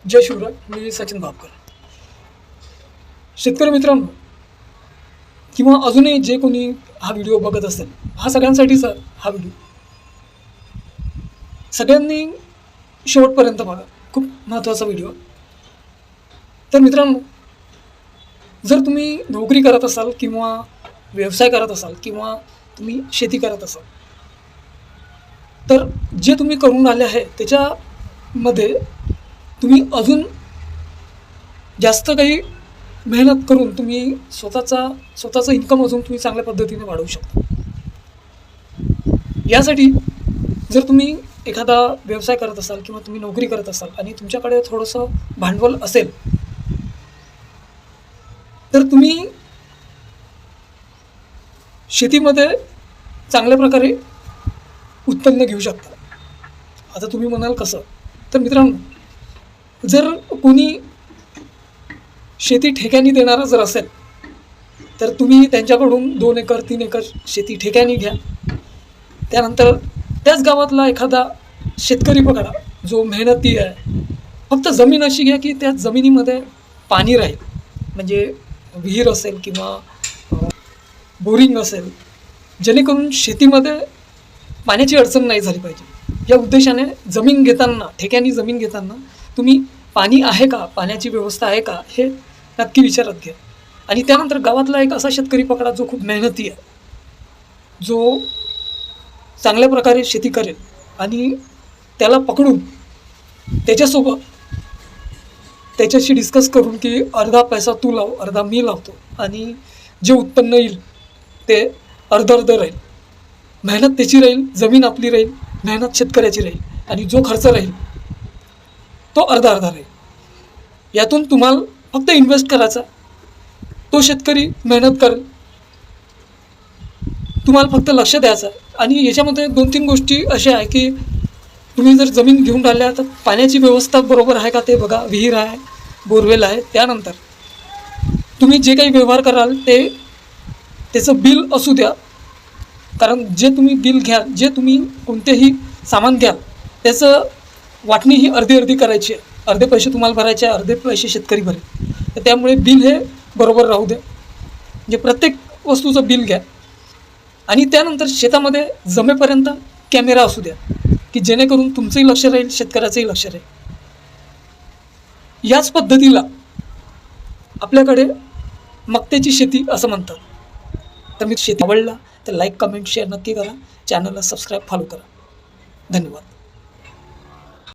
जय शिवराय. मी सचिन भापकर. शेतकरी मित्रांनो किंवा अजूनही जे कोणी हा व्हिडिओ बघत असेल, हा सगळ्यांसाठीच हा व्हिडिओ. सगळ्यांनी शेवटपर्यंत बघा, खूप महत्त्वाचा व्हिडिओ. तर मित्रांनो, जर तुम्ही नोकरी करत असाल किंवा व्यवसाय करत असाल किंवा तुम्ही शेती करत असाल, तर जे तुम्ही करून आले आहे त्याच्यामध्ये तुम्ही अजून जास्त काही मेहनत करून तुम्ही स्वतःचं इन्कम अजून तुम्ही चांगल्या पद्धतीने वाढवू शकता. यासाठी जर तुम्ही एखादा व्यवसाय करत असाल किंवा तुम्ही नोकरी करत असाल आणि तुमच्याकडे थोडंसं भांडवल असेल, तर तुम्ही शेतीमध्ये चांगल्या प्रकारे उत्पन्न घेऊ शकता. आता तुम्ही म्हणाल कसं? तर मित्रांनो, जर कोणी शेती ठेक्याने देणारा जर असेल, तर तुम्ही त्यांच्याकडून 2 एकर 3 एकर शेती ठेक्याने घ्या. त्यानंतर त्याच गावातला एखादा शेतकरी पकडा जो मेहनती आहे. फक्त जमीन अशी घ्या की त्या जमिनीमध्ये पाणी राहील, म्हणजे विहीर असेल किंवा बोरिंग असेल, जेणेकरून शेतीमध्ये पाण्याची अडचण नाही झाली पाहिजे. या उद्देशाने जमीन घेताना, ठेक्याने जमीन घेताना तुम्ही पाणी आहे का, पाण्याची व्यवस्था आहे का, हे नक्की विचारात घ्या. आणि त्यानंतर गावातला एक असा शेतकरी पकडा जो खूप मेहनती आहे, जो चांगल्या प्रकारे शेती करेल, आणि त्याला पकडून त्याच्यासोबत त्याच्याशी डिस्कस करून की अर्धा पैसा तू लाव, अर्धा मी लावतो, आणि जे उत्पन्न येईल ते अर्ध राहील. मेहनत त्याची राहील, जमीन आपली राहील, मेहनत शेतकऱ्याची राहील, आणि जो खर्च राहील तो अर्धा राहील. यातून तुम्हाला फक्त इन्व्हेस्ट करायचा, तो शेतकरी मेहनत करेल, तुम्हाला फक्त लक्ष द्यायचं. आणि याच्यामध्ये 2-3 गोष्टी अशा आहे की तुम्ही जर जमीन घेऊन राहिल्या तर पाण्याची व्यवस्था बरोबर आहे का ते बघा, विहीर आहे, बोरवेल आहे. त्यानंतर तुम्ही जे काही व्यवहार कराल त्याचं बिल असू द्या, कारण जे तुम्ही बिल घ्याल, जे तुम्ही कोणतेही सामान घ्याल, त्याचं वाटणी ही अर्धी करायची आहे. अर्धे पैसे तुम्हाला भरायचे आहे, अर्धे पैसे शेतकरी भरेल. तर त्यामुळे बिल हे बरोबर राहू द्या, म्हणजे प्रत्येक वस्तूचं बिल घ्या. आणि त्यानंतर शेतामध्ये जमेपर्यंत कॅमेरा असू द्या, की जेणेकरून तुमचंही लक्ष राहील, शेतकऱ्याचंही लक्ष राहील. याच पद्धतीला आपल्याकडे मक्याची शेती असं म्हणतात. तर मी शेती आवडला तर लाईक, कमेंट, शेअर नक्की करा. चॅनलला सबस्क्राईब, फॉलो करा. धन्यवाद.